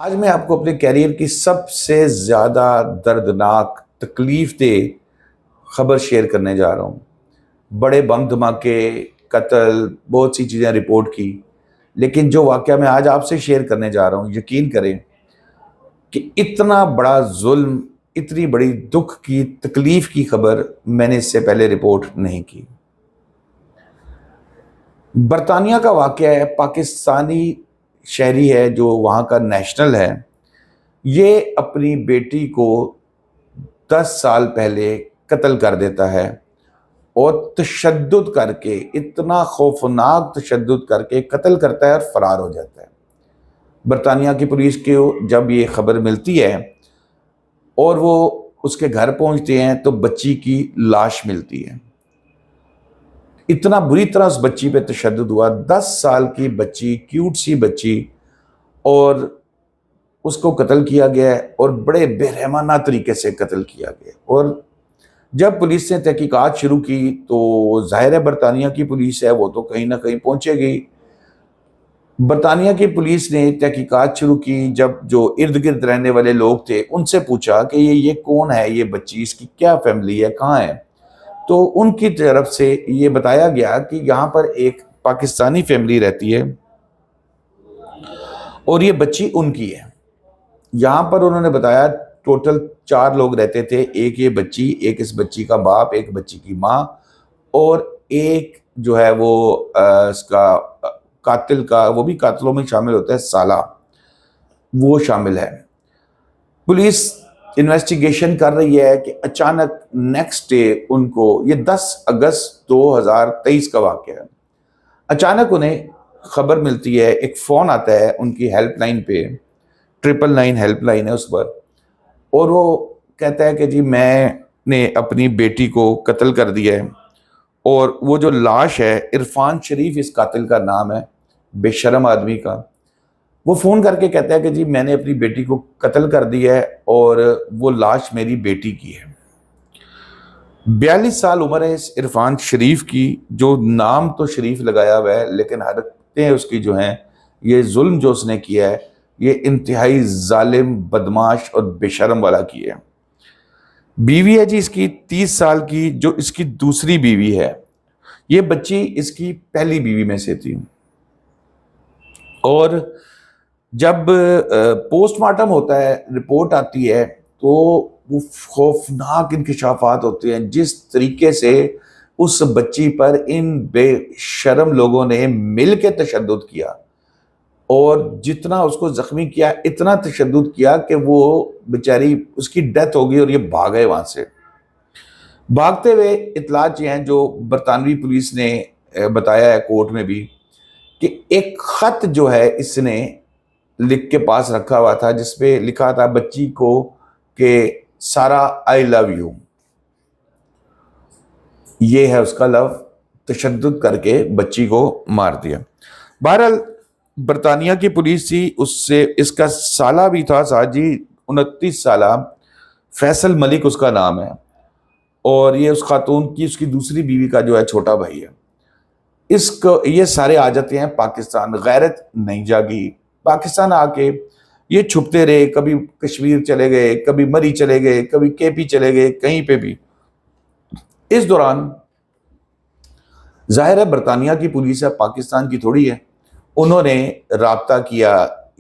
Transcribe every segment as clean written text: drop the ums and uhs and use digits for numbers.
آج میں آپ کو اپنے کیریئر کی سب سے زیادہ دردناک تکلیف دہ خبر شیئر کرنے جا رہا ہوں۔ بڑے بم دھماکے، قتل، بہت سی چیزیں رپورٹ کی، لیکن جو واقعہ میں آج آپ سے شیئر کرنے جا رہا ہوں، یقین کریں کہ اتنا بڑا ظلم، اتنی بڑی دکھ کی تکلیف کی خبر میں نے اس سے پہلے رپورٹ نہیں کی۔ برطانیہ کا واقعہ ہے، پاکستانی شہری ہے جو وہاں کا نیشنل ہے، یہ اپنی بیٹی کو 10 سال پہلے قتل کر دیتا ہے اور تشدد کر کے، اتنا خوفناک تشدد کر کے قتل کرتا ہے اور فرار ہو جاتا ہے۔ برطانیہ کی پولیس کو جب یہ خبر ملتی ہے اور وہ اس کے گھر پہنچتے ہیں تو بچی کی لاش ملتی ہے۔ اتنا بری طرح اس بچی پہ تشدد ہوا، 10 سال کی بچی، کیوٹ سی بچی، اور اس کو قتل کیا گیا ہے اور بڑے بے رحمانہ طریقے سے قتل کیا گیا۔ اور جب پولیس نے تحقیقات شروع کی تو ظاہر ہے برطانیہ کی پولیس ہے، وہ تو کہیں نہ کہیں پہنچے گی۔ برطانیہ کی پولیس نے تحقیقات شروع کی، جب جو ارد گرد رہنے والے لوگ تھے ان سے پوچھا کہ یہ کون ہے، یہ بچی، اس کی کیا فیملی ہے، کہاں ہے، تو ان کی طرف سے یہ بتایا گیا کہ یہاں پر ایک پاکستانی فیملی رہتی ہے اور یہ بچی ان کی ہے۔ یہاں پر انہوں نے بتایا ٹوٹل 4 لوگ رہتے تھے، ایک یہ بچی، ایک اس بچی کا باپ، ایک بچی کی ماں، اور ایک جو ہے وہ اس کا قاتل کا، وہ بھی قاتلوں میں شامل ہوتا ہے، سالہ، وہ شامل ہے۔ پولیس انویسٹیگیشن کر رہی ہے کہ اچانک نیکسٹ ڈے ان کو، یہ 10 اگست 2023 کا واقعہ ہے، اچانک انہیں خبر ملتی ہے، ایک فون آتا ہے ان کی ہیلپ لائن پہ، 999 ہیلپ لائن ہے اس پر، اور وہ کہتا ہے کہ جی میں نے اپنی بیٹی کو قتل کر دیا ہے، اور وہ جو لاش ہے، عرفان شریف اس قاتل کا نام ہے، بے شرم آدمی کا، وہ فون کر کے کہتا ہے کہ جی میں نے اپنی بیٹی کو قتل کر دیا ہے اور وہ لاش میری بیٹی کی ہے۔ 42 سال عمر ہے اس عرفان شریف کی، جو نام تو شریف لگایا ہوا ہے لیکن حرکتیں اس کی جو ہیں، یہ ظلم جو اس نے کیا ہے، یہ انتہائی ظالم، بدماش اور بے شرم والا کیا ہے۔ بیوی ہے جی اس کی 30 سال کی، جو اس کی دوسری بیوی ہے، یہ بچی اس کی پہلی بیوی میں سے تھی، اور جب پوسٹ مارٹم ہوتا ہے، رپورٹ آتی ہے، تو وہ خوفناک انکشافات ہوتے ہیں، جس طریقے سے اس بچی پر ان بے شرم لوگوں نے مل کے تشدد کیا اور جتنا اس کو زخمی کیا، اتنا تشدد کیا کہ وہ بیچاری، اس کی ڈیتھ ہو گئی اور یہ بھاگ گئے وہاں سے۔ بھاگتے ہوئے اطلاعات یہ ہیں جو برطانوی پولیس نے بتایا ہے کورٹ میں بھی، کہ ایک خط جو ہے اس نے لکھ کے پاس رکھا ہوا تھا، جس پہ لکھا تھا بچی کو کہ سارا آئی لو یو، یہ ہے اس کا لو، تشدد کر کے بچی کو مار دیا۔ بہرحال برطانیہ کی پولیس تھی، اس کا سالہ بھی تھا ساتھ جی، 29 سالہ، فیصل ملک اس کا نام ہے، اور یہ اس خاتون کی، اس کی دوسری بیوی کا جو ہے چھوٹا بھائی ہے۔ اس کو یہ سارے آ جاتے ہیں پاکستان، غیرت نہیں جاگی، پاکستان آ کے یہ چھپتے رہے، کبھی کشمیر چلے گئے، کبھی مری چلے گئے، کبھی کے پی چلے گئے، کہیں پہ بھی۔ اس دوران ظاہر ہے برطانیہ کی پولیس ہے، پاکستان کی تھوڑی ہے، انہوں نے رابطہ کیا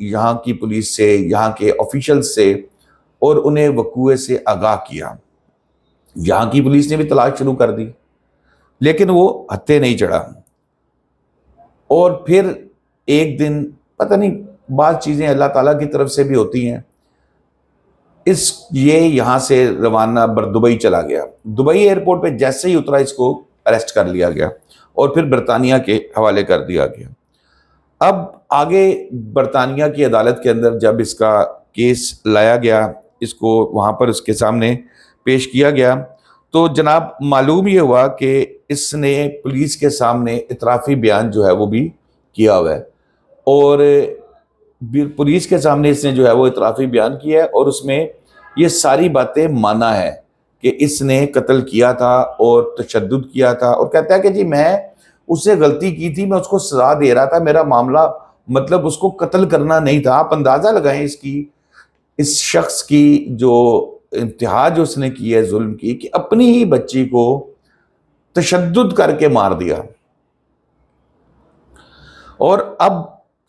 یہاں کی پولیس سے، یہاں کے آفیشل سے، اور انہیں وقوع سے آگاہ کیا۔ یہاں کی پولیس نے بھی تلاش شروع کر دی، لیکن وہ ہتھے نہیں چڑھا۔ اور پھر ایک دن، پتہ نہیں، بعض چیزیں اللہ تعالیٰ کی طرف سے بھی ہوتی ہیں، یہ یہاں سے روانہ دبئی چلا گیا۔ دبئی ایئرپورٹ پہ جیسے ہی اترا، اس کو اریسٹ کر لیا گیا اور پھر برطانیہ کے حوالے کر دیا گیا۔ اب آگے برطانیہ کی عدالت کے اندر جب اس کا کیس لایا گیا، اس کو وہاں پر اس کے سامنے پیش کیا گیا، تو جناب معلوم یہ ہوا کہ اس نے پولیس کے سامنے اعترافی بیان جو ہے وہ بھی کیا ہوا ہے، اور پولیس کے سامنے اس نے جو ہے وہ اعترافی بیان کیا ہے، اور اس میں یہ ساری باتیں مانا ہے کہ اس نے قتل کیا تھا اور تشدد کیا تھا، اور کہتا ہے کہ جی میں اس سے غلطی کی تھی، میں اس کو سزا دے رہا تھا، میرا معاملہ مطلب اس کو قتل کرنا نہیں تھا. آپ اندازہ لگائیں اس شخص کی جو انتہا جو اس نے کی ہے ظلم کی, کہ اپنی ہی بچی کو تشدد کر کے مار دیا. اور اب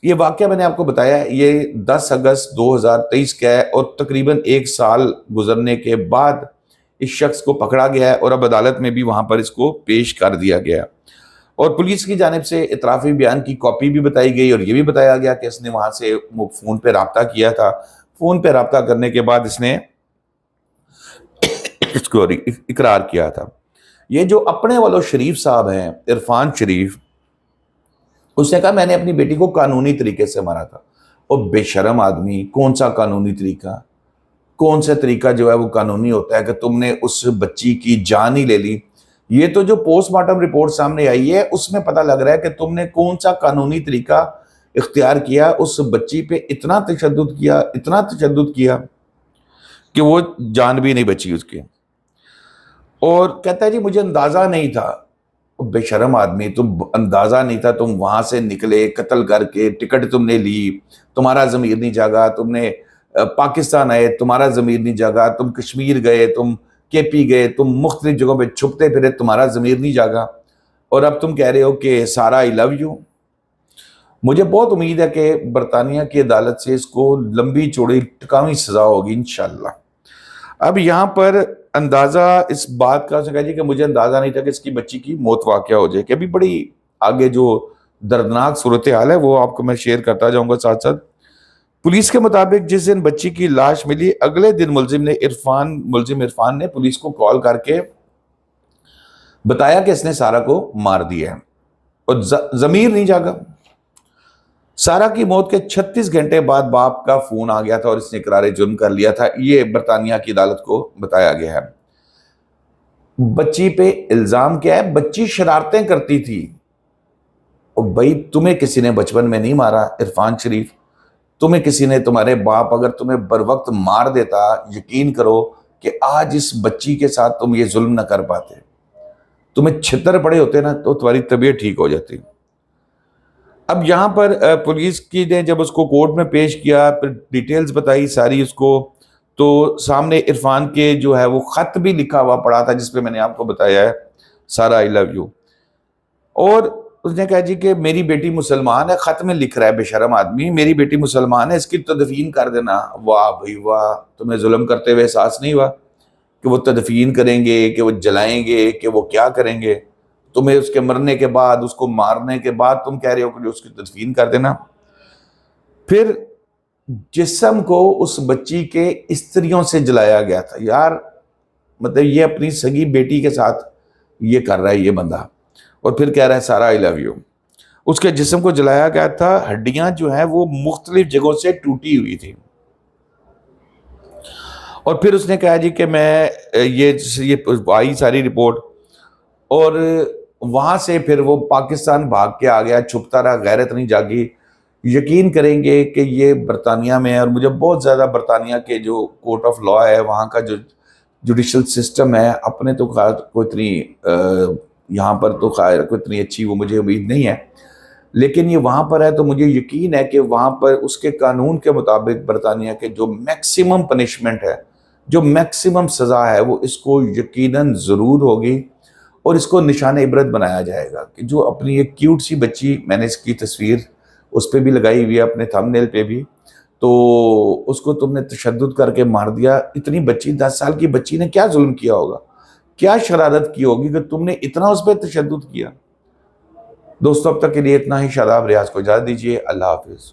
یہ واقعہ میں نے آپ کو بتایا یہ 10 اگست 2023 کا ہے, اور تقریباً 1 سال گزرنے کے بعد اس شخص کو پکڑا گیا ہے, اور اب عدالت میں بھی وہاں پر اس کو پیش کر دیا گیا. اور پولیس کی جانب سے اعترافی بیان کی کاپی بھی بتائی گئی, اور یہ بھی بتایا گیا کہ اس نے وہاں سے فون پہ رابطہ کیا تھا. فون پہ رابطہ کرنے کے بعد اس نے اس کو اقرار کیا تھا. یہ جو اپنے والو شریف صاحب ہیں, عرفان شریف, اس نے کہا میں نے اپنی بیٹی کو قانونی طریقے سے مارا تھا. اور بے شرم آدمی, کون سا قانونی طریقہ, کون سا طریقہ جو ہے وہ قانونی ہوتا ہے کہ تم نے اس بچی کی جان ہی لے لی. یہ تو جو پوسٹ مارٹم رپورٹ سامنے آئی ہے اس میں پتہ لگ رہا ہے کہ تم نے کون سا قانونی طریقہ اختیار کیا, اس بچی پہ اتنا تشدد کیا کہ وہ جان بھی نہیں بچی اس کے. اور کہتا ہے جی مجھے اندازہ نہیں تھا. بے شرم آدمی, تم اندازہ نہیں تھا, تم وہاں سے نکلے قتل کر کے, ٹکٹ تم نے لی, تمہارا ضمیر نہیں جاگا, تم نے پاکستان آئے, تمہارا ضمیر نہیں جاگا, تم کشمیر گئے, تم کے پی گئے, تم مختلف جگہوں پہ چھپتے پھرے, تمہارا ضمیر نہیں جاگا, اور اب تم کہہ رہے ہو کہ سارا آئی لو یو. مجھے بہت امید ہے کہ برطانیہ کی عدالت سے اس کو لمبی چوڑی ٹکاوی سزا ہوگی انشاءاللہ. اب یہاں پر اندازہ اس بات کا کہا جی کہ مجھے اندازہ نہیں تھا کہ اس کی بچی کی موت واقع ہو جائے, کہ ابھی بڑی آگے جو دردناک صورتحال ہے وہ آپ کو میں شیئر کرتا جاؤں گا ساتھ ساتھ. پولیس کے مطابق جس دن بچی کی لاش ملی اگلے دن ملزم عرفان نے پولیس کو کال کر کے بتایا کہ اس نے سارا کو مار دیا ہے, اور ضمیر نہیں جاگا. سارا کی موت کے 36 گھنٹے بعد باپ کا فون آ گیا تھا اور اس نے اقرار جرم کر لیا تھا. یہ برطانیہ کی عدالت کو بتایا گیا ہے. بچی پہ الزام کیا ہے؟ بچی شرارتیں کرتی تھی. اور بھائی تمہیں کسی نے بچپن میں نہیں مارا عرفان شریف, تمہیں کسی نے, تمہارے باپ اگر تمہیں بر وقت مار دیتا, یقین کرو کہ آج اس بچی کے ساتھ تم یہ ظلم نہ کر پاتے. تمہیں چھتر پڑے ہوتے نا تو تمہاری طبیعت ٹھیک ہو جاتی. اب یہاں پر پولیس کی نے جب اس کو کورٹ میں پیش کیا, پھر ڈیٹیلز بتائی ساری اس کو, تو سامنے عرفان کے جو ہے وہ خط بھی لکھا ہوا پڑا تھا جس پہ میں نے آپ کو بتایا ہے سارا آئی لو یو. اور اس نے کہا جی کہ میری بیٹی مسلمان ہے, خط میں لکھ رہا ہے بے شرم آدمی, میری بیٹی مسلمان ہے, اس کی تدفین کر دینا. واہ بھائی واہ, تمہیں ظلم کرتے ہوئے احساس نہیں ہوا کہ وہ تدفین کریں گے, کہ وہ جلائیں گے, کہ وہ کیا کریں گے؟ تمہیں اس کے مرنے کے بعد, اس کو مارنے کے بعد تم کہہ رہے ہو کہ اس کی تدفین کر دینا. پھر جسم کو اس بچی کے استریوں سے جلایا گیا تھا. یار مطلب یہ اپنی سگی بیٹی کے ساتھ یہ کر رہا ہے یہ بندہ, اور پھر کہہ رہا ہے سارا آئی لو یو. اس کے جسم کو جلایا گیا تھا, ہڈیاں جو ہیں وہ مختلف جگہوں سے ٹوٹی ہوئی تھی. اور پھر اس نے کہا جی کہ میں یہ آئی ساری رپورٹ, اور وہاں سے پھر وہ پاکستان بھاگ کے آ گیا, چھپتا رہا, غیرت نہیں جاگی. یقین کریں گے کہ یہ برطانیہ میں ہے, اور مجھے بہت زیادہ برطانیہ کے جو کورٹ آف لا ہے, وہاں کا جو جوڈیشل سسٹم ہے, اپنے تو خیر کوئی اتنی یہاں پر تو خیر کوئی اتنی اچھی وہ مجھے امید نہیں ہے, لیکن یہ وہاں پر ہے تو مجھے یقین ہے کہ وہاں پر اس کے قانون کے مطابق برطانیہ کے جو میکسیمم پنشمنٹ ہے, جو میکسیمم سزا ہے, وہ اس کو یقیناً ضرور ہوگی, اور اس کو نشان عبرت بنایا جائے گا. کہ جو اپنی ایک کیوٹ سی بچی, میں نے اس کی تصویر اس پہ بھی لگائی ہوئی ہے اپنے تھم نیل پہ بھی, تو اس کو تم نے تشدد کر کے مار دیا. اتنی بچی, 10 سال کی بچی نے کیا ظلم کیا ہوگا, کیا شرارت کی ہوگی کہ تم نے اتنا اس پہ تشدد کیا. دوستو اب تک کے لیے اتنا ہی. شاداب ریاض کو اجازت دیجیے. اللہ حافظ.